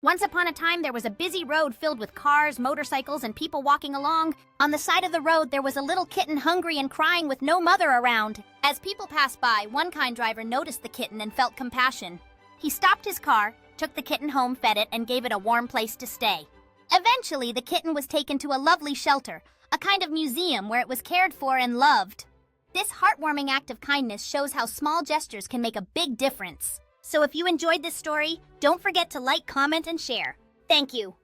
Once upon a time, there was a busy road filled with cars, motorcycles, and people walking along. On the side of the road, there was a little kitten hungry and crying with no mother around. As people passed by, one kind driver noticed the kitten and felt compassion. He stopped his car, took the kitten home, fed it, and gave it a warm place to stay. Eventually, the kitten was taken to a lovely shelter, a kind of museum where it was cared for and loved. This heartwarming act of kindness shows how small gestures can make a big difference. So if you enjoyed this story, don't forget to like, comment, and share. Thank you.